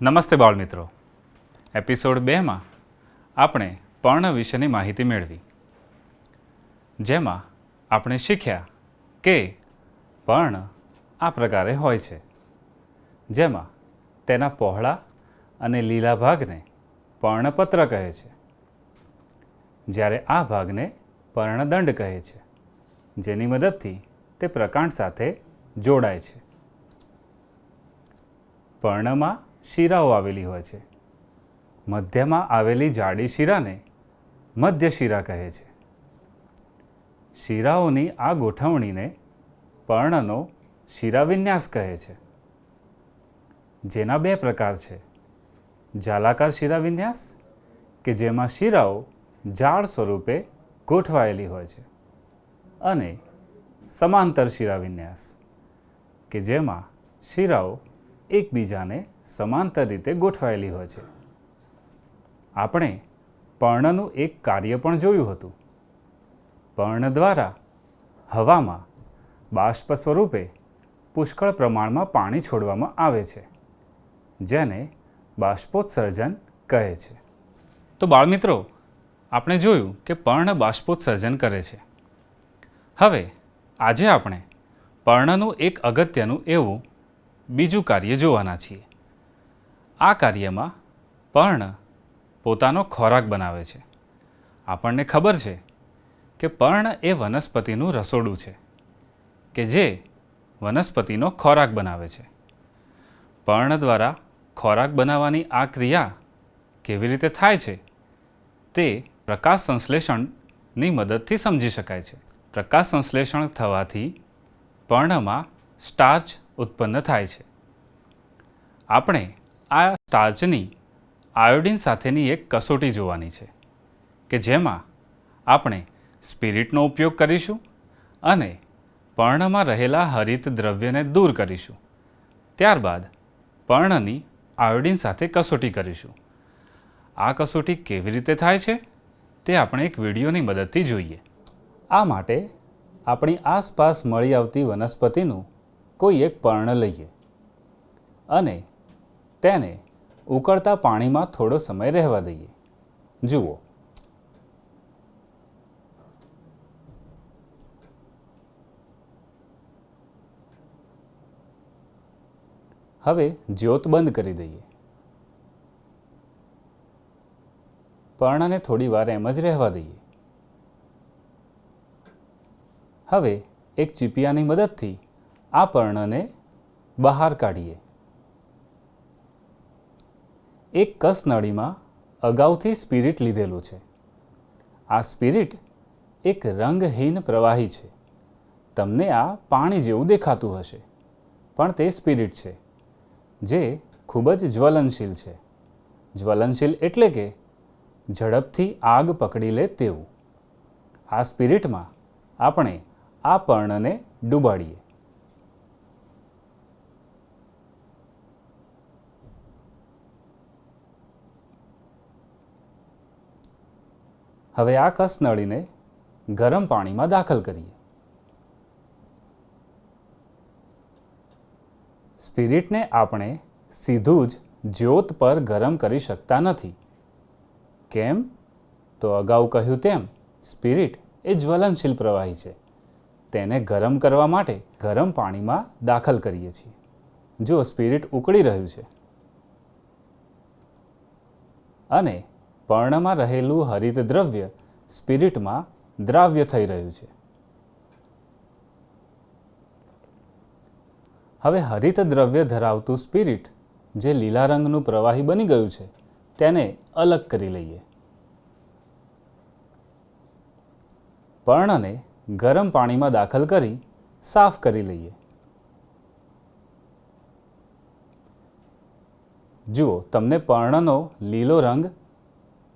નમસ્તે બાળમિત્રો. એપિસોડ 2માં આપણે પર્ણ વિશેની માહિતી મેળવી, જેમાં આપણે શીખ્યા કે પર્ણ આ પ્રકારે હોય છે, જેમાં તેના પહોળા અને લીલા ભાગને પર્ણપત્ર કહે છે, જ્યારે આ ભાગને પર્ણદંડ કહે છે, જેની મદદથી તે પ્રકાંડ સાથે જોડાય છે. પર્ણમાં શિરાઓ આવેલી હોય છે. મધ્યમાં આવેલી જાડી શિરાને મધ્ય શિરા કહે છે. શિરાઓની આ ગોઠવણીને પર્ણનો શિરાવિન્યાસ કહે છે, જેના બે પ્રકાર છે: જાલાકાર શિરાવિન્યાસ, કે જેમાં શિરાઓ જાળ સ્વરૂપે ગોઠવાયેલી હોય છે, અને સમાંતર શિરાવિન્યાસ, કે જેમાં શિરાઓ એકબીજાને સમાંતર રીતે ગોઠવાયેલી હોય છે. આપણે પર્ણનું એક કાર્ય પણ જોયું હતું. પર્ણ દ્વારા હવામાં બાષ્પ સ્વરૂપે પુષ્કળ પ્રમાણમાં પાણી છોડવામાં આવે છે, જેને બાષ્પોત્સર્જન કહે છે. તો બાળમિત્રો, આપણે જોયું કે પર્ણ બાષ્પોત્સર્જન કરે છે. હવે આજે આપણે પર્ણનું એક અગત્યનું એવું બીજું કાર્ય જોવાના છીએ. આ કાર્યમાં પર્ણ પોતાનો ખોરાક બનાવે છે. આપણને ખબર છે કે પર્ણ એ વનસ્પતિનું રસોડું છે, કે જે વનસ્પતિનો ખોરાક બનાવે છે. પર્ણ દ્વારા ખોરાક બનાવવાની આ ક્રિયા કેવી રીતે થાય છે તે પ્રકાશ સંશ્લેષણની મદદથી સમજી શકાય છે. પ્રકાશ સંશ્લેષણ થવાથી પર્ણમાં સ્ટાર્ચ ઉત્પન્ન થાય છે. આપણે આ સ્ટાર્ચની આયોડિન સાથેની એક કસોટી જોવાની છે, કે જેમાં આપણે સ્પિરિટનો ઉપયોગ કરીશું અને પર્ણમાં રહેલા હરિત દ્રવ્યને દૂર કરીશું. ત્યારબાદ પર્ણની આયોડિન સાથે કસોટી કરીશું. આ કસોટી કેવી રીતે થાય છે તે આપણે એક વિડીયોની મદદથી જોઈએ. આ માટે આપણી આસપાસ મળી આવતી વનસ્પતિનું કોઈ એક પર્ણ લઈએ અને તેને ઉકળતા પાણીમાં થોડો સમય રહેવા દઈએ. જુઓ, હવે જ્યોત બંધ કરી દઈએ. પર્ણને થોડી વાર એમ જ રહેવા દઈએ. હવે એક ચીપિયાની મદદથી આ પર્ણને બહાર કાઢીએ. એક કસનળીમાં અગાઉથી સ્પિરિટ લીધેલું છે. આ સ્પિરિટ એક રંગહીન પ્રવાહી છે. તમને આ પાણી જેવું દેખાતું હશે, પણ તે સ્પિરિટ છે, જે ખૂબ જ જ્વલનશીલ છે. જ્વલનશીલ એટલે કે ઝડપથી આગ પકડી લે તેવું. આ સ્પિરિટમાં આપણે આ પર્ણને ડૂબાડીએ. હવે આ કસનળીને ગરમ પાણીમાં દાખલ કરીએ. સ્પિરિટને આપણે સીધું જ જ્યોત પર ગરમ કરી શકતા નથી. કેમ? તો અગાઉ કહ્યું તેમ સ્પિરિટ એ જ્વલનશીલ પ્રવાહી છે. તેને ગરમ કરવા માટે ગરમ પાણીમાં દાખલ કરીએ છીએ. જો સ્પિરિટ ઉકળી રહ્યું છે અને પર્ણમાં રહેલું હરિત દ્રવ્ય સ્પિરિટમાં દ્રાવ્ય થઈ રહ્યું છે. હવે હરિત દ્રવ્ય ધરાવતું સ્પિરિટ, જે લીલા રંગનું પ્રવાહી બની ગયું છે, તેને અલગ કરી લઈએ. પર્ણને ગરમ પાણીમાં દાખલ કરી સાફ કરી લઈએ. જુઓ, તમને પર્ણનો લીલો રંગ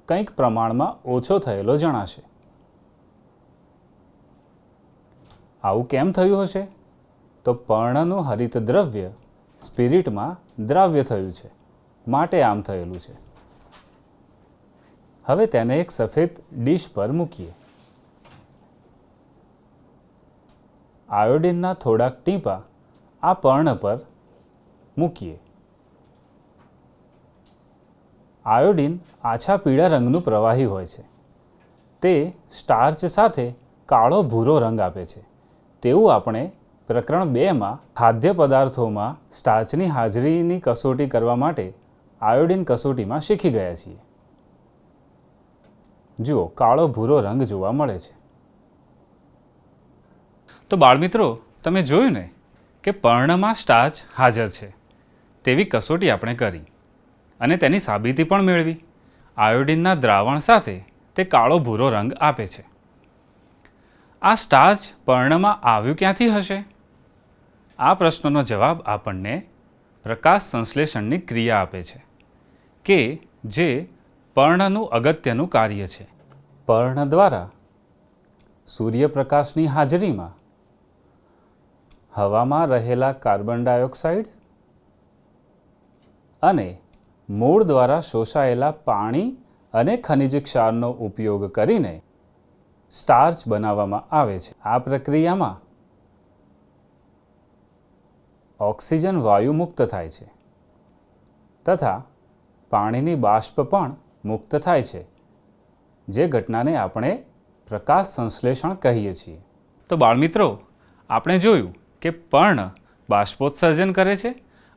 કંઈક પ્રમાણમાં ઓછો થયેલો જણાશે. આવું કેમ થયું હશે? તો પર્ણનું હરિત દ્રવ્ય સ્પિરિટમાં દ્રાવ્ય થયું છે, માટે આમ થયેલું છે. હવે તેને એક સફેદ ડીશ પર મૂકીએ. આયોડિનના થોડાક ટીપાં આ પર્ણ પર મૂકીએ. આયોડિન આછા પીળા રંગનું પ્રવાહી હોય છે. તે સ્ટાર્ચ સાથે કાળો ભૂરો રંગ આપે છે. તેવું આપણે પ્રકરણ 2માં ખાદ્ય પદાર્થોમાં સ્ટાર્ચની હાજરીની કસોટી કરવા માટે આયોડિન કસોટીમાં શીખી ગયા છીએ. જુઓ, કાળો ભૂરો રંગ જોવા મળે છે. તો બાળમિત્રો, તમે જોયું ને કે પર્ણમાં સ્ટાર્ચ હાજર છે તેવી કસોટી આપણે કરી અને તેની સાબિતી પણ મેળવી. આયોડિનના દ્રાવણ સાથે તે કાળો ભૂરો રંગ આપે છે. આ સ્ટાર્ચ પર્ણમાં આવ્યું ક્યાંથી હશે? આ પ્રશ્નનો જવાબ આપણને પ્રકાશ સંશ્લેષણની ક્રિયા આપે છે કે જે પર્ણનું અગત્યનું કાર્ય છે. પર્ણ દ્વારા સૂર્યપ્રકાશની હાજરીમાં હવામાં રહેલા કાર્બન ડાયોક્સાઇડ અને મૂળ દ્વારા શોષાયેલા પાણી અને ખનિજ ક્ષારનો ઉપયોગ કરીને સ્ટાર્ચ બનાવવામાં આવે છે. આ પ્રક્રિયામાં ઓક્સિજન વાયુ મુક્ત થાય છે તથા પાણીની બાષ્પ પણ મુક્ત થાય છે, જે ઘટનાને આપણે પ્રકાશ સંશ્લેષણ કહીએ છીએ. તો બાળમિત્રો, આપણે જોયું કે પર્ણ બાષ્પોત્સર્જન કરે છે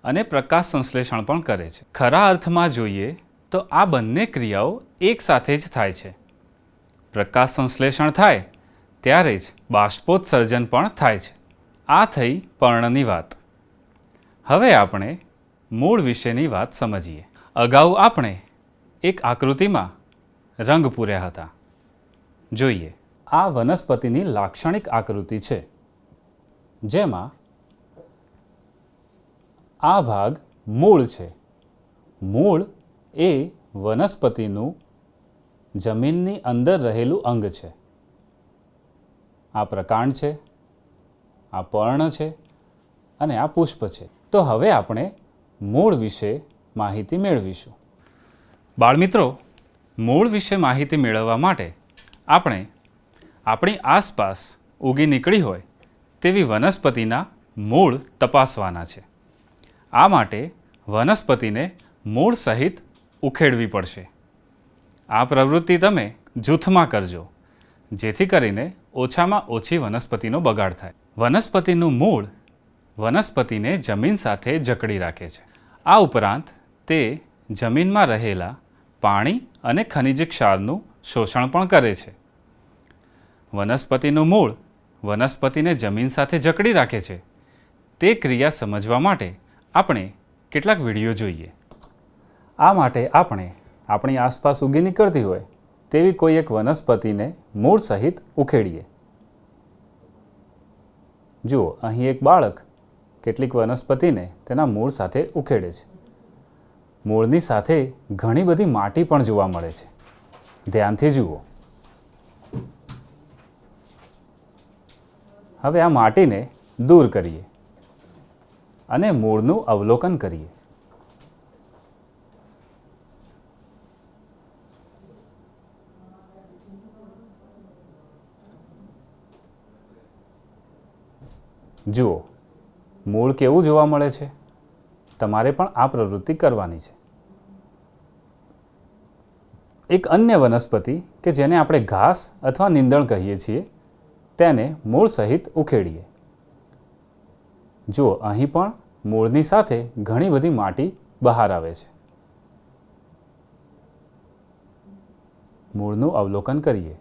અને પ્રકાશ સંશ્લેષણ પણ કરે છે. ખરા અર્થમાં જોઈએ તો આ બંને ક્રિયાઓ એક સાથે જ થાય છે. પ્રકાશ સંશ્લેષણ થાય ત્યારે જ બાષ્પોત્સર્જન પણ થાય છે. આ થઈ પર્ણની વાત. હવે આપણે મૂળ વિશેની વાત સમજીએ. અગાઉ આપણે એક આકૃતિમાં રંગ પૂર્યા હતા. જોઈએ, આ વનસ્પતિની લાક્ષણિક આકૃતિ છે, જેમાં આ ભાગ મૂળ છે. મૂળ એ વનસ્પતિનું જમીનની અંદર રહેલું અંગ છે. આ પ્રકાંડ છે, આ પર્ણ છે અને આ પુષ્પ છે. તો હવે આપણે મૂળ વિશે માહિતી મેળવીશું. બાળમિત્રો, મૂળ વિશે માહિતી મેળવવા માટે આપણે આપણી આસપાસ ઉગી નીકળી હોય તેવી વનસ્પતિના મૂળ તપાસવાના છે. આ માટે વનસ્પતિને મૂળ સહિત ઉખેડવી પડશે. આ પ્રવૃત્તિ તમે જૂથમાં કરજો, જેથી કરીને ઓછામાં ઓછી વનસ્પતિનો બગાડ થાય. વનસ્પતિનું મૂળ વનસ્પતિને જમીન સાથે જકડી રાખે છે. આ ઉપરાંત તે જમીનમાં રહેલા પાણી અને ખનિજ ક્ષારનું શોષણ પણ કરે છે. વનસ્પતિનું મૂળ વનસ્પતિને જમીન સાથે જકડી રાખે છે તે ક્રિયા સમજવા માટે આપણે કેટલાક વિડીયો જોઈએ. આ માટે આપણે આપણી આસપાસ ઉગી નીકળતી હોય તેવી કોઈ એક વનસ્પતિને મૂળ સહિત ઉખેડીએ. જુઓ, અહીં એક બાળક કેટલીક વનસ્પતિને તેના મૂળ સાથે ઉખેડે છે. મૂળની સાથે ઘણી બધી માટી પણ જોવા મળે છે. ધ્યાનથી જુઓ. હવે આ માટીને દૂર કરીએ અને મૂળનું અવલોકન કરીએ. જુઓ, મૂળ કેવું જોવા મળે છે? તમારે પણ આ પ્રવૃત્તિ કરવાની છે. એક અન્ય વનસ્પતિ કે જેને આપણે ઘાસ અથવા નીંદણ કહીએ છીએ, તેને મૂળ સહિત ઉખેડીએ. જુઓ, અહીં પણ મૂળની સાથે ઘણી બધી માટી બહાર આવે છે. મૂળનું અવલોકન કરીએ.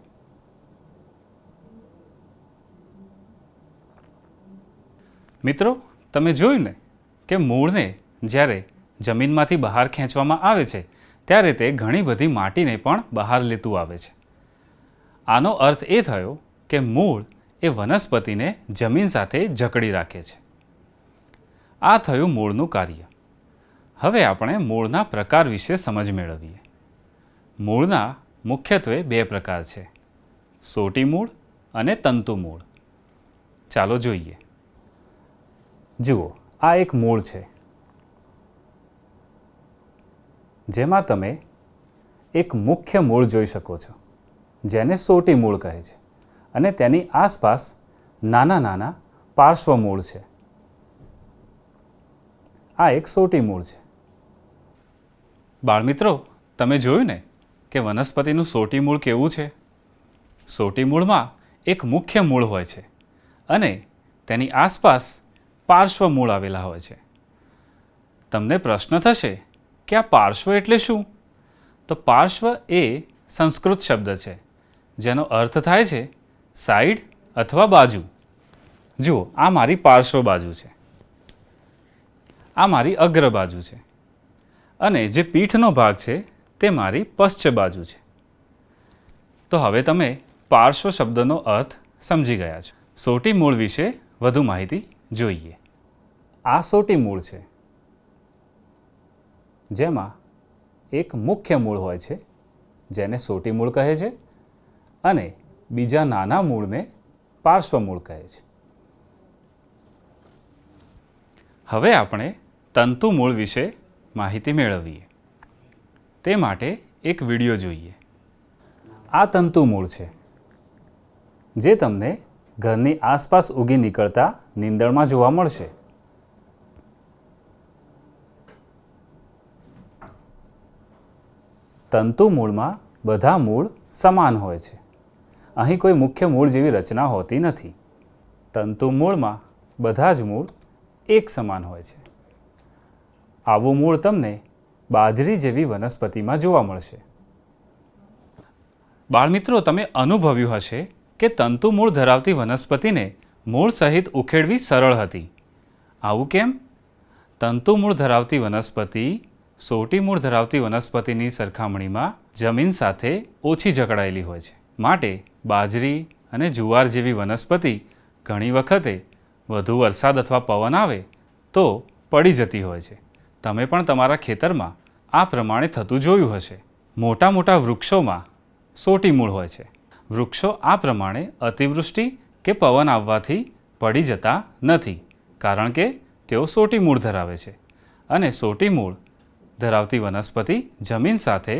મિત્રો, તમે જોયું ને કે મૂળને જ્યારે જમીનમાંથી બહાર ખેંચવામાં આવે છે ત્યારે તે ઘણી બધી માટીને પણ બહાર લેતું આવે છે. આનો અર્થ એ થયો કે મૂળ એ વનસ્પતિને જમીન સાથે જકડી રાખે છે. આ થયું મૂળનું કાર્ય. હવે આપણે મૂળના પ્રકાર વિશે સમજ મેળવીએ. મૂળના મુખ્યત્વે 2 પ્રકાર છે: સોટી મૂળ અને તંતુ મૂળ. ચાલો જોઈએ. જુઓ, આ એક મૂળ છે, જેમાં તમે એક મુખ્ય મૂળ જોઈ શકો છો, જેને સોટી મૂળ કહે છે, અને તેની આસપાસ નાના નાના પાર્શ્વ મૂળ છે. આ એક સોટી મૂળ છે. બાળમિત્રો, તમે જોયું ને કે વનસ્પતિનું સોટી મૂળ કેવું છે? સોટી મૂળમાં એક મુખ્ય મૂળ હોય છે અને તેની આસપાસ પાર્શ્વ મૂળ આવેલા હોય છે. તમને પ્રશ્ન થશે કે આ પાર્શ્વ એટલે શું? તો પાર્શ્વ એ સંસ્કૃત શબ્દ છે જેનો અર્થ થાય છે સાઈડ અથવા બાજુ. જુઓ, આ મારી પાર્શ્વ બાજુ છે, આ મારી અગ્ર બાજુ છે અને જે પીઠનો ભાગ છે તે મારી પશ્ચ બાજુ છે. તો હવે તમે પાર્શ્વ શબ્દનો અર્થ સમજી ગયા છો. સોટી મૂળ વિશે વધુ માહિતી જોઈએ. આ સોટી મૂળ છે જેમાં એક મુખ્ય મૂળ હોય છે જેને સોટી મૂળ કહે છે અને બીજા નાના મૂળને પાર્શ્વ મૂળ કહે છે. હવે આપણે તંતુ મૂળ વિશે માહિતી મેળવીએ. તે માટે એક વિડીયો જોઈએ. આ તંતુ મૂળ છે જે તમને ઘરની આસપાસ ઉગી નીકળતા નીંદણમાં જોવા મળશે. તંતુ મૂળમાં બધા મૂળ સમાન હોય છે. અહીં કોઈ મુખ્ય મૂળ જેવી રચના હોતી નથી. તંતુ મૂળમાં બધા જ મૂળ એક સમાન હોય છે. આવું મૂળ તમને બાજરી જેવી વનસ્પતિમાં જોવા મળશે. બાળમિત્રો, તમે અનુભવ્યું હશે કે તંતુ મૂળ ધરાવતી વનસ્પતિને મૂળ સહિત ઉખેડવી સરળ હતી. આવું કેમ? તંતુ મૂળ ધરાવતી વનસ્પતિ સોટી મૂળ ધરાવતી વનસ્પતિની સરખામણીમાં જમીન સાથે ઓછી જકડાયેલી હોય છે. માટે બાજરી અને જુવાર જેવી વનસ્પતિ ઘણી વખતે વધુ વરસાદ અથવા પવન આવે તો પડી જતી હોય છે. તમે પણ તમારા ખેતરમાં આ પ્રમાણે થતું જોયું હશે. મોટા મોટા વૃક્ષોમાં સોટી મૂળ હોય છે. વૃક્ષો આ પ્રમાણે અતિવૃષ્ટિ કે પવન આવવાથી પડી જતા નથી કારણ કે તેઓ સોટી મૂળ ધરાવે છે અને સોટી મૂળ ધરાવતી વનસ્પતિ જમીન સાથે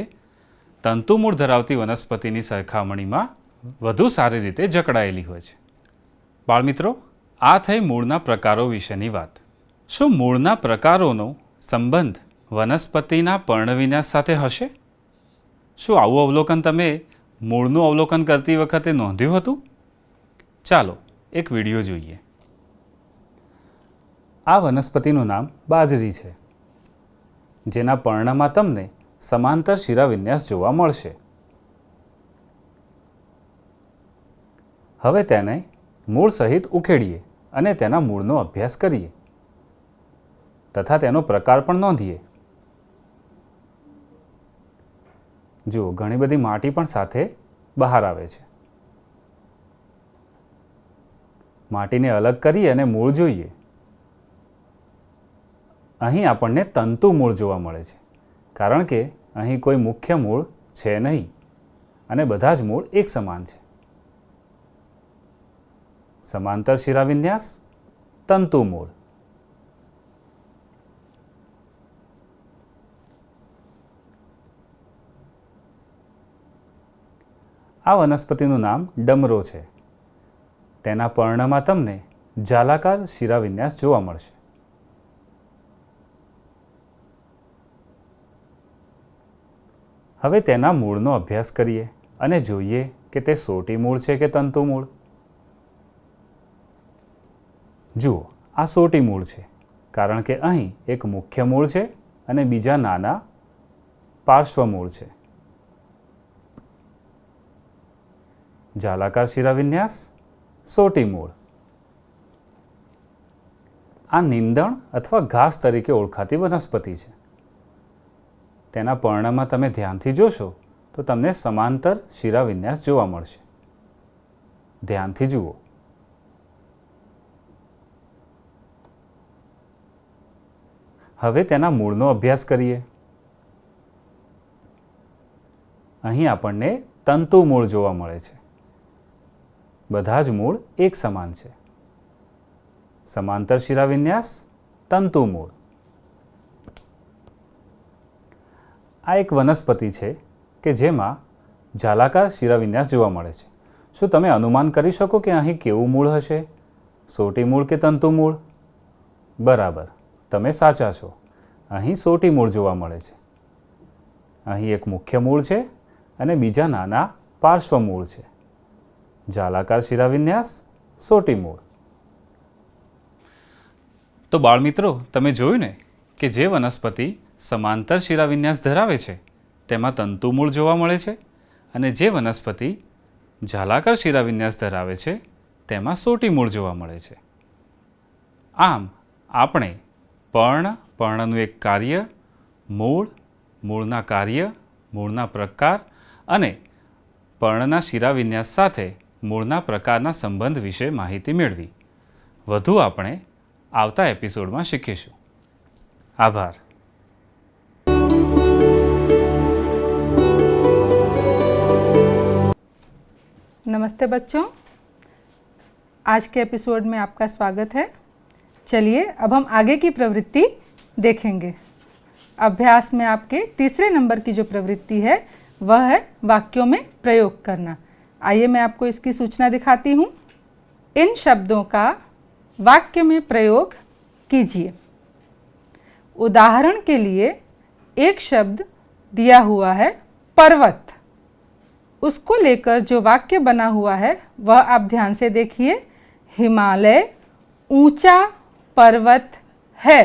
તંતુ મૂળ ધરાવતી વનસ્પતિની સરખામણીમાં વધુ સારી રીતે જકડાયેલી હોય છે. બાળમિત્રો, આ થઈ મૂળના પ્રકારો વિશેની વાત. શું મૂળના પ્રકારોનો સંબંધ વનસ્પતિના પર્ણવિન્યાસ સાથે હશે? શું આવું અવલોકન તમે મૂળનું અવલોકન કરતી વખતે નોંધ્યું હતું? ચાલો એક વિડીયો જોઈએ. આ વનસ્પતિનું નામ બાજરી છે જેના પર્ણમાં તમને સમાંતર શિરાવિન્યાસ જોવા મળશે. હવે તેને મૂળ સહિત ઉખેડીએ અને તેના મૂળનો અભ્યાસ કરીએ તથા તેનો પ્રકાર પણ નોંધીએ. જુઓ, ઘણી બધી માટી પણ સાથે બહાર આવે છે. માટીને અલગ કરી અને મૂળ જોઈએ. અહીં આપણને તંતુ મૂળ જોવા મળે છે કારણ કે અહીં કોઈ મુખ્ય મૂળ છે નહીં અને બધા જ મૂળ એક સમાન છે. સમાંતર શિરાવિન્યાસ, તંતુ મૂળ. આ વનસ્પતિનું નામ ડમરો છે. તેના પર્ણમાં તમને જાલાકાર શિરાવિન્યાસ જોવા મળશે. હવે તેના મૂળનો અભ્યાસ કરીએ અને જોઈએ કે તે સોટી મૂળ છે કે તંતુ મૂળ. જુઓ, આ સોટી મૂળ છે કારણ કે અહીં એક મુખ્ય મૂળ છે અને બીજા નાના પાર્શ્વ મૂળ છે. જાલાકાર શિરાવિન્યાસ, સોટી મૂળ. આ નીંદણ અથવા ઘાસ તરીકે ઓળખાતી વનસ્પતિ છે. તેના પર્ણમાં તમે ધ્યાનથી જોશો તો તમને સમાંતર શિરાવિન્યાસ જોવા મળશે. ધ્યાનથી જુઓ. હવે તેના મૂળનો અભ્યાસ કરીએ. અહીં આપણને તંતુ મૂળ જોવા મળે છે. બધા જ મૂળ એક સમાન છે. સમાંતર શિરાવિન્યાસ, તંતુ મૂળ. આ એક વનસ્પતિ છે કે જેમાં જાલાકાર શિરાવિન્યાસ જોવા મળે છે. શું તમે અનુમાન કરી શકો કે અહીં કેવું મૂળ હશે? સોટી મૂળ કે તંતુ મૂળ? બરાબર, તમે સાચા છો. અહીં સોટી મૂળ જોવા મળે છે. અહીં એક મુખ્ય મૂળ છે અને બીજા નાના પાર્શ્વ મૂળ છે. જાલાકાર શિરાવિન્યાસ, સોટી મૂળ. તો બાળમિત્રો, તમે જોયું ને કે જે વનસ્પતિ સમાંતર શિરાવિન્યાસ ધરાવે છે તેમાં તંતુ મૂળ જોવા મળે છે અને જે વનસ્પતિ જાલાકાર શિરાવિન્યાસ ધરાવે છે તેમાં સોટી મૂળ જોવા મળે છે. આમ આપણે પર્ણનું એક કાર્ય, મૂળના કાર્ય, મૂળના પ્રકાર અને પર્ણના શિરાવિન્યાસ સાથે મૂળના પ્રકારના સંબંધ વિશે માહિતી મેળવી. વધુ આપણે આવતા એપિસોડમાં શીખીશું. આભાર. नमस्ते बच्चों, आज के एपिसोड में आपका स्वागत है. चलिए अब हम आगे की प्रवृत्ति देखेंगे. अभ्यास में आपके तीसरे नंबर की जो प्रवृत्ति है वह है वाक्यों में प्रयोग करना. आइए मैं आपको इसकी सूचना दिखाती हूँ. इन शब्दों का वाक्य में प्रयोग कीजिए. उदाहरण के लिए एक शब्द दिया हुआ है पर्वत. उसको लेकर जो वाक्य बना हुआ है वह आप ध्यान से देखिए. हिमालय ऊंचा पर्वत है.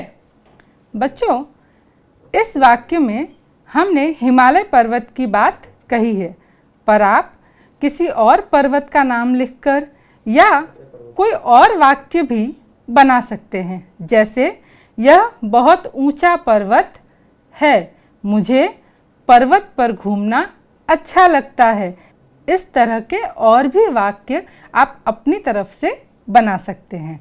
बच्चों, इस वाक्य में हमने हिमालय पर्वत की बात कही है, पर आप किसी और पर्वत का नाम लिखकर या कोई और वाक्य भी बना सकते हैं. जैसे यह बहुत ऊंचा पर्वत है, मुझे पर्वत पर घूमना अच्छा लगता है. इस तरह के और भी वाक्य आप अपनी तरफ से बना सकते हैं.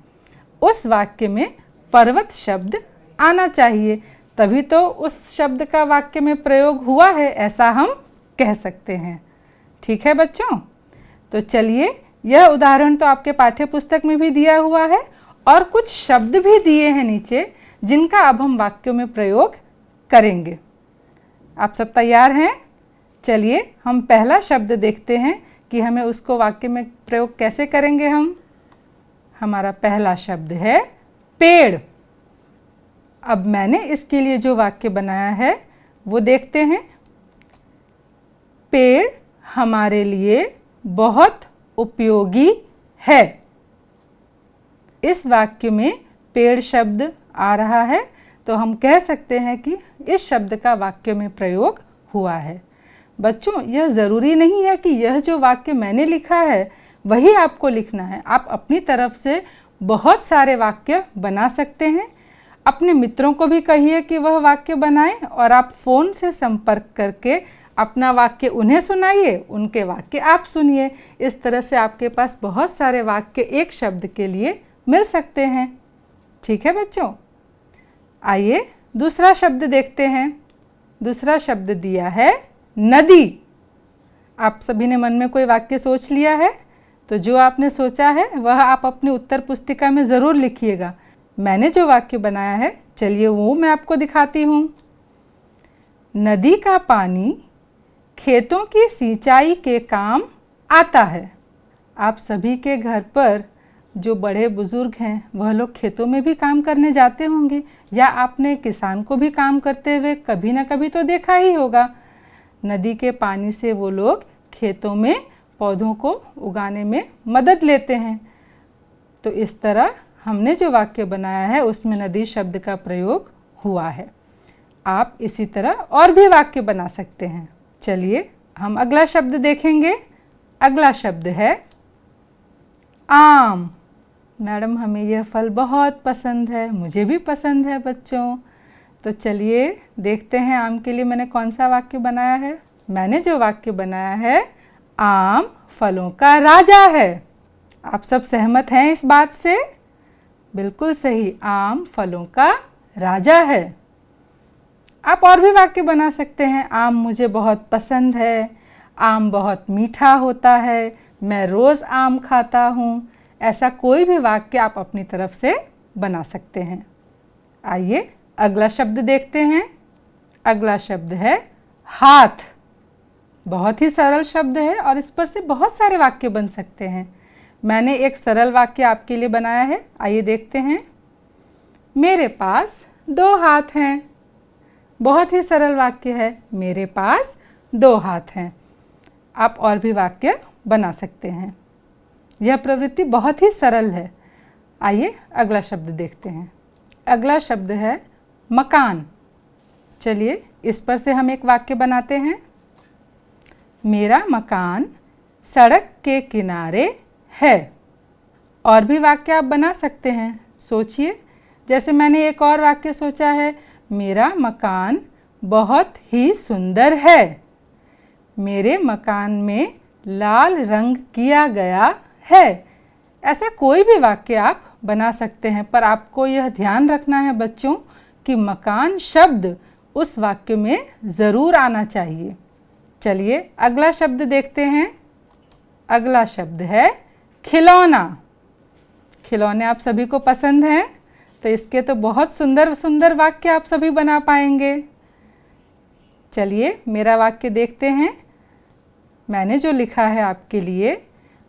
उस वाक्य में पर्वत शब्द आना चाहिए, तभी तो उस शब्द का वाक्य में प्रयोग हुआ है, ऐसा हम कह सकते हैं. ठीक है बच्चों? तो चलिए, यह उदाहरण तो आपके पाठ्य पुस्तक में भी दिया हुआ है और कुछ शब्द भी दिए हैं नीचे जिनका अब हम वाक्यों में प्रयोग करेंगे. आप सब तैयार हैं? चलिए हम पहला शब्द देखते हैं कि हमें उसको वाक्य में प्रयोग कैसे करेंगे. हमारा पहला शब्द है पेड़. अब मैंने इसके लिए जो वाक्य बनाया है वो देखते हैं. पेड़ हमारे लिए बहुत उपयोगी है. इस वाक्य में पेड़ शब्द आ रहा है तो हम कह सकते हैं कि इस शब्द का वाक्य में प्रयोग हुआ है. बच्चों, यह ज़रूरी नहीं है कि यह जो वाक्य मैंने लिखा है वही आपको लिखना है. आप अपनी तरफ से बहुत सारे वाक्य बना सकते हैं. अपने मित्रों को भी कहिए कि वह वाक्य बनाएं और आप फ़ोन से संपर्क करके अपना वाक्य उन्हें सुनाइए, उनके वाक्य आप सुनिए. इस तरह से आपके पास बहुत सारे वाक्य एक शब्द के लिए मिल सकते हैं. ठीक है बच्चों? आइए दूसरा शब्द देखते हैं. दूसरा शब्द दिया है नदी. आप सभी ने मन में कोई वाक्य सोच लिया है? तो जो आपने सोचा है वह आप अपनी उत्तर पुस्तिका में ज़रूर लिखिएगा. मैंने जो वाक्य बनाया है, चलिए वो मैं आपको दिखाती हूँ. नदी का पानी खेतों की सिंचाई के काम आता है. आप सभी के घर पर जो बड़े बुजुर्ग हैं वह लोग खेतों में भी काम करने जाते होंगे, या आपने किसान को भी काम करते हुए कभी ना कभी तो देखा ही होगा. नदी के पानी से वो लोग खेतों में पौधों को उगाने में मदद लेते हैं. तो इस तरह हमने जो वाक्य बनाया है उसमें नदी शब्द का प्रयोग हुआ है. आप इसी तरह और भी वाक्य बना सकते हैं. चलिए हम अगला शब्द देखेंगे. अगला शब्द है आम. मैडम, हमें यह फल बहुत पसंद है. मुझे भी पसंद है बच्चों. तो चलिए देखते हैं आम के लिए मैंने कौन सा वाक्य बनाया है. मैंने जो वाक्य बनाया है, आम फलों का राजा है. आप सब सहमत हैं इस बात से? बिल्कुल सही, आम फलों का राजा है. आप और भी वाक्य बना सकते हैं. आम मुझे बहुत पसंद है. आम बहुत मीठा होता है. मैं रोज़ आम खाता हूँ. ऐसा कोई भी वाक्य आप अपनी तरफ से बना सकते हैं. आइए अगला शब्द देखते हैं. अगला शब्द है हाथ. बहुत ही सरल शब्द है और इस पर से बहुत सारे वाक्य बन सकते हैं. मैंने एक सरल वाक्य आपके लिए बनाया है. आइए देखते हैं. मेरे पास 2 हाथ हैं. बहुत ही सरल वाक्य है, मेरे पास 2 हाथ हैं। आप और भी वाक्य बना सकते हैं। यह प्रवृत्ति बहुत ही सरल है। आइए अगला शब्द देखते हैं। अगला शब्द है मकान। चलिए इस पर से हम एक वाक्य बनाते हैं। मेरा मकान सड़क के किनारे है। और भी वाक्य आप बना सकते हैं, सोचिए। जैसे मैंने एक और वाक्य सोचा है, मेरा मकान बहुत ही सुंदर है। मेरे मकान में लाल रंग किया गया है। ऐसे कोई भी वाक्य आप बना सकते हैं, पर आपको यह ध्यान रखना है बच्चों कि मकान शब्द उस वाक्य में ज़रूर आना चाहिए। चलिए अगला शब्द देखते हैं। अगला शब्द है खिलौना। खिलौने आप सभी को पसंद हैं, तो इसके तो बहुत सुंदर सुंदर वाक्य आप सभी बना पाएंगे। चलिए मेरा वाक्य देखते हैं। मैंने जो लिखा है आपके लिए,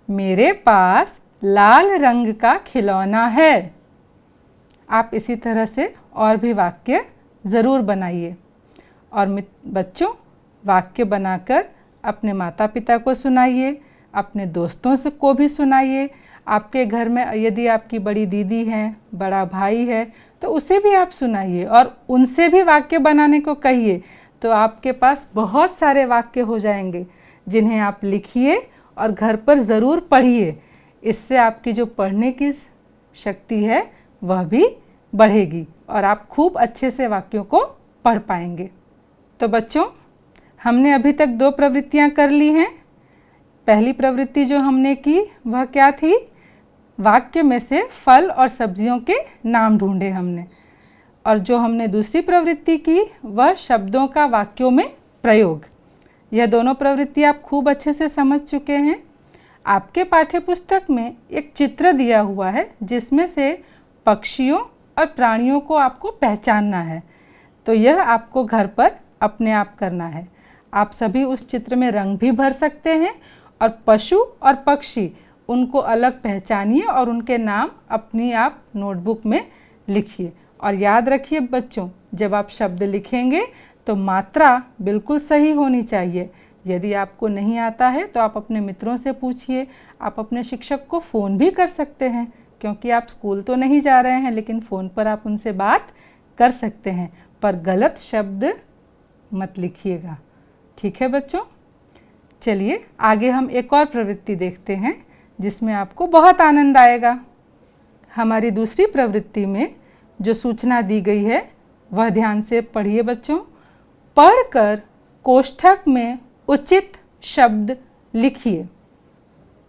मेरे पास लाल रंग का खिलौना है। आप इसी तरह से और भी वाक्य ज़रूर बनाइए। और बच्चों, वाक्य बनाकर अपने माता पिता को सुनाइए, अपने दोस्तों से को भी सुनाइए। आपके घर में यदि आपकी बड़ी दीदी है, बड़ा भाई है, तो उसे भी आप सुनाइए और उनसे भी वाक्य बनाने को कहिए। तो आपके पास बहुत सारे वाक्य हो जाएंगे जिन्हें आप लिखिए और घर पर ज़रूर पढ़िए। इससे आपकी जो पढ़ने की शक्ति है वह भी बढ़ेगी और आप खूब अच्छे से वाक्यों को पढ़ पाएंगे। तो बच्चों, हमने अभी तक 2 प्रवृत्तियां कर ली हैं। पहली प्रवृत्ति जो हमने की वह क्या थी? वाक्य में से फल और सब्जियों के नाम ढूंढे हमने। और जो हमने दूसरी प्रवृत्ति की वह शब्दों का वाक्यों में प्रयोग। यह दोनों प्रवृत्ति आप खूब अच्छे से समझ चुके हैं। आपके पाठ्यपुस्तक में एक चित्र दिया हुआ है जिसमें से पक्षियों और प्राणियों को आपको पहचानना है। तो यह आपको घर पर अपने आप करना है। आप सभी उस चित्र में रंग भी भर सकते हैं और पशु और पक्षी उनको अलग पहचानिए और उनके नाम अपनी आप नोटबुक में लिखिए। और याद रखिए बच्चों, जब आप शब्द लिखेंगे तो मात्रा बिल्कुल सही होनी चाहिए। यदि आपको नहीं आता है तो आप अपने मित्रों से पूछिए। आप अपने शिक्षक को फ़ोन भी कर सकते हैं, क्योंकि आप स्कूल तो नहीं जा रहे हैं, लेकिन फ़ोन पर आप उनसे बात कर सकते हैं। पर गलत शब्द मत लिखिएगा, ठीक है बच्चों। चलिए आगे हम एक और प्रवृत्ति देखते हैं जिसमें आपको बहुत आनंद आएगा। हमारी दूसरी प्रवृत्ति में जो सूचना दी गई है वह ध्यान से पढ़िए बच्चों। पढ़कर कोष्ठक में उचित शब्द लिखिए।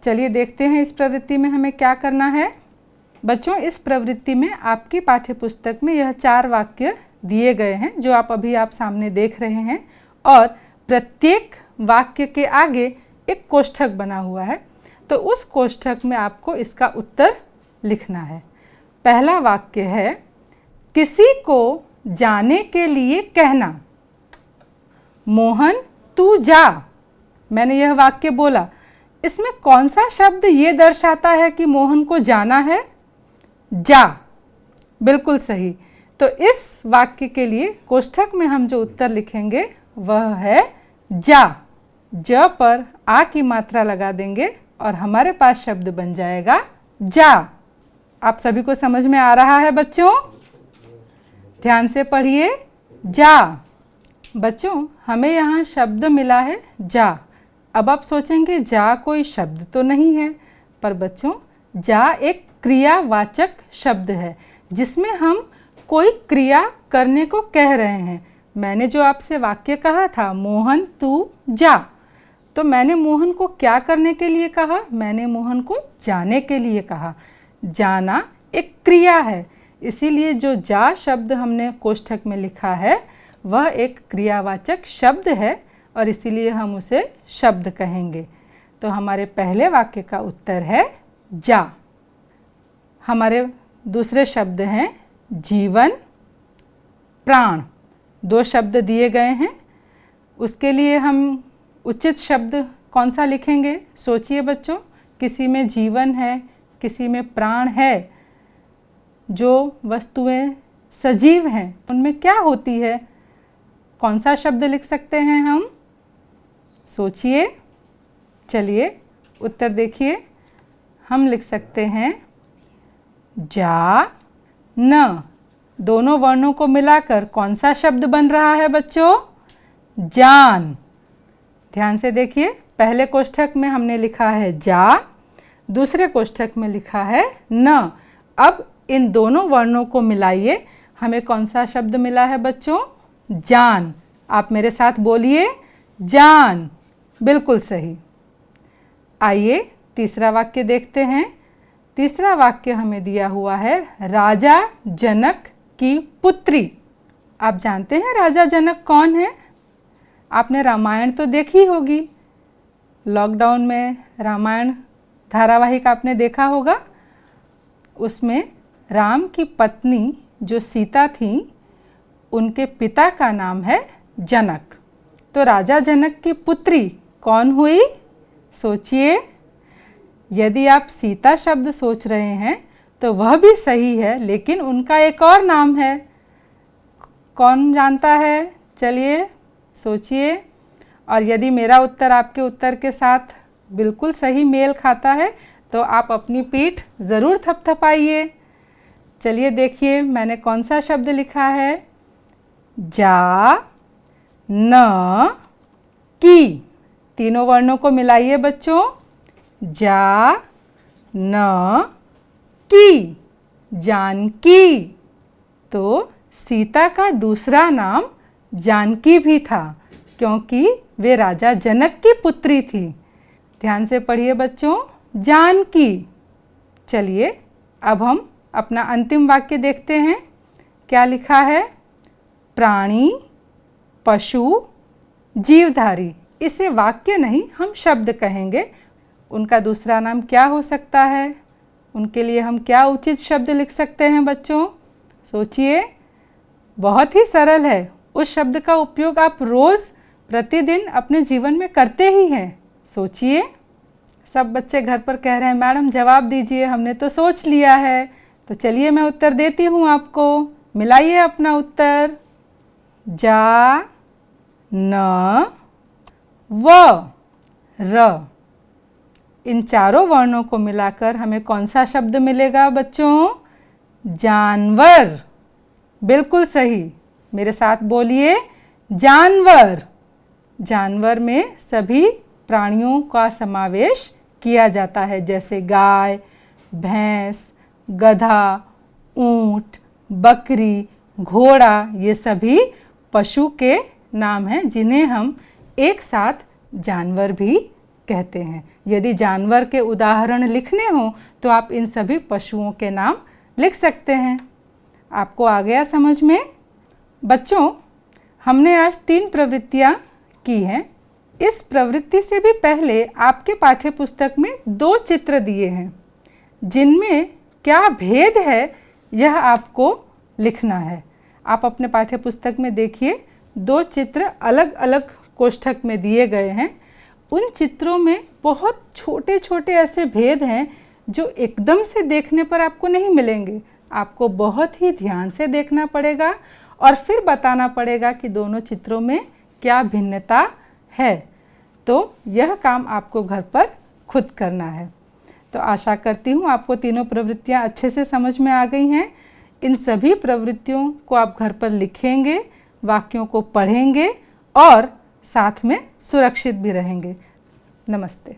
चलिए देखते हैं इस प्रवृत्ति में हमें क्या करना है। बच्चों, इस प्रवृत्ति में आपकी पाठ्यपुस्तक में यह 4 वाक्य दिए गए हैं जो आप सामने देख रहे हैं, और प्रत्येक वाक्य के आगे एक कोष्ठक बना हुआ है। तो उस कोष्ठक में आपको इसका उत्तर लिखना है। पहला वाक्य है, किसी को जाने के लिए कहना। मोहन तू जा। मैंने यह वाक्य बोला, इसमें कौन सा शब्द ये दर्शाता है कि मोहन को जाना है? जा, बिल्कुल सही। तो इस वाक्य के लिए कोष्ठक में हम जो उत्तर लिखेंगे वह है जा। ज पर आ की मात्रा लगा देंगे और हमारे पास शब्द बन जाएगा जा। आप सभी को समझ में आ रहा है बच्चों? ध्यान से पढ़िए, जा। बच्चों, हमें यहाँ शब्द मिला है जा। अब आप सोचेंगे जा कोई शब्द तो नहीं है, पर बच्चों जा एक क्रियावाचक शब्द है जिसमें हम कोई क्रिया करने को कह रहे हैं। मैंने जो आपसे वाक्य कहा था, मोहन तू जा, तो मैंने मोहन को क्या करने के लिए कहा? मैंने मोहन को जाने के लिए कहा। जाना एक क्रिया है, इसीलिए जो जा शब्द हमने कोष्ठक में लिखा है वह एक क्रियावाचक शब्द है और इसीलिए हम उसे शब्द कहेंगे। तो हमारे पहले वाक्य का उत्तर है जा। हमारे दूसरे शब्द हैं जीवन, प्राण। 2 शब्द दिए गए हैं, उसके लिए हम उचित शब्द कौन सा लिखेंगे? सोचिए बच्चों, किसी में जीवन है, किसी में प्राण है। जो वस्तुएं सजीव हैं उनमें क्या होती है? कौन सा शब्द लिख सकते हैं हम? सोचिए। चलिए उत्तर देखिए। हम लिख सकते हैं जा न। दोनों वर्णों को मिलाकर कौन सा शब्द बन रहा है बच्चों? जान। ध्यान से देखिए, पहले कोष्ठक में हमने लिखा है जा, दूसरे कोष्ठक में लिखा है न। अब इन दोनों वर्णों को मिलाइए, हमें कौन सा शब्द मिला है बच्चों? जान। आप मेरे साथ बोलिए, जान। बिल्कुल सही। आइए तीसरा वाक्य देखते हैं। तीसरा वाक्य हमें दिया हुआ है राजा जनक की पुत्री। आप जानते हैं राजा जनक कौन है? आपने रामायण तो देखी होगी। लॉकडाउन में रामायण धारावाहिक आपने देखा होगा। उसमें राम की पत्नी जो सीता थी, उनके पिता का नाम है जनक। तो राजा जनक की पुत्री कौन हुई? सोचिए। यदि आप सीता शब्द सोच रहे हैं तो वह भी सही है, लेकिन उनका एक और नाम है। कौन जानता है? चलिए सोचिए। और यदि मेरा उत्तर आपके उत्तर के साथ बिल्कुल सही मेल खाता है तो आप अपनी पीठ ज़रूर थपथपाइए। चलिए देखिए मैंने कौन सा शब्द लिखा है। जा न की। तीनों वर्णों को मिलाइए बच्चों। जा न की, जानकी। तो सीता का दूसरा नाम जानकी भी था, क्योंकि वे राजा जनक की पुत्री थी। ध्यान से पढ़िए बच्चों, जानकी। चलिए अब हम अपना अंतिम वाक्य देखते हैं। क्या लिखा है? प्राणी, पशु, जीवधारी। इसे वाक्य नहीं, हम शब्द कहेंगे। उनका दूसरा नाम क्या हो सकता है? उनके लिए हम क्या उचित शब्द लिख सकते हैं बच्चों? सोचिए। बहुत ही सरल है। उस शब्द का उपयोग आप रोज़ प्रतिदिन अपने जीवन में करते ही हैं। सोचिए। सब बच्चे घर पर कह रहे हैं मैडम जवाब दीजिए, हमने तो सोच लिया है। तो चलिए मैं उत्तर देती हूँ आपको। मिलाइए अपना उत्तर। जा न व र। इन चारों वर्णों को मिलाकर हमें कौन सा शब्द मिलेगा बच्चों? जानवर। बिल्कुल सही। मेरे साथ बोलिए, जानवर। जानवर में सभी प्राणियों का समावेश किया जाता है, जैसे गाय, भैंस, गधा, ऊंट, बकरी, घोड़ा। ये सभी पशु के नाम हैं जिन्हें हम एक साथ जानवर भी कहते हैं। यदि जानवर के उदाहरण लिखने हो तो आप इन सभी पशुओं के नाम लिख सकते हैं। आपको आ गया समझ में? बच्चों, हमने आज 3 प्रवृत्तियाँ की हैं। इस प्रवृत्ति से भी पहले आपके पाठ्य पुस्तक में 2 चित्र दिए हैं, जिनमें क्या भेद है यह आपको लिखना है। आप अपने पाठ्य पुस्तक में देखिए, 2 चित्र अलग अलग कोष्ठक में दिए गए हैं। उन चित्रों में बहुत छोटे छोटे ऐसे भेद हैं जो एकदम से देखने पर आपको नहीं मिलेंगे। आपको बहुत ही ध्यान से देखना पड़ेगा और फिर बताना पड़ेगा कि दोनों चित्रों में क्या भिन्नता है। तो यह काम आपको घर पर खुद करना है। तो आशा करती हूँ आपको तीनों प्रवृत्तियाँ अच्छे से समझ में आ गई हैं। इन सभी प्रवृत्तियों को आप घर पर लिखेंगे, वाक्यों को पढ़ेंगे और साथ में सुरक्षित भी रहेंगे। नमस्ते।